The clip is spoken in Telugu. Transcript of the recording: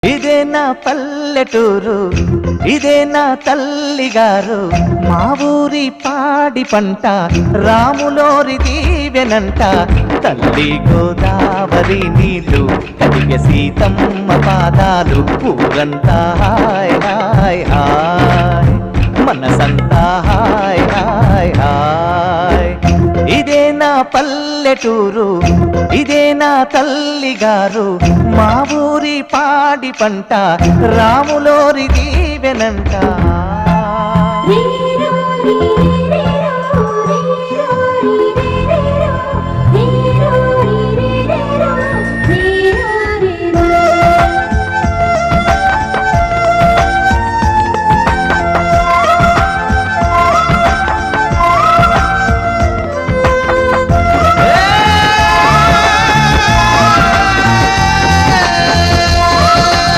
ఇదే నా పల్లెటూరు, ఇదే నా తల్లిగారు, మా ఊరి పాడి పంట రాములోరి దీవెనంట. తల్లి గోదావరి నీళ్ళు కడిగే సీతమ్మ పాదాలు, ఊరంతా హాయ్ హాయ్ హాయ్, మనసంతా హాయ్ హాయ్ హాయ్. ఇదే నా పల్లెటూరు, ఇదే నా తల్లిగారు, మా ఊరి పాడి పంట రాములోరి దీవెనంట.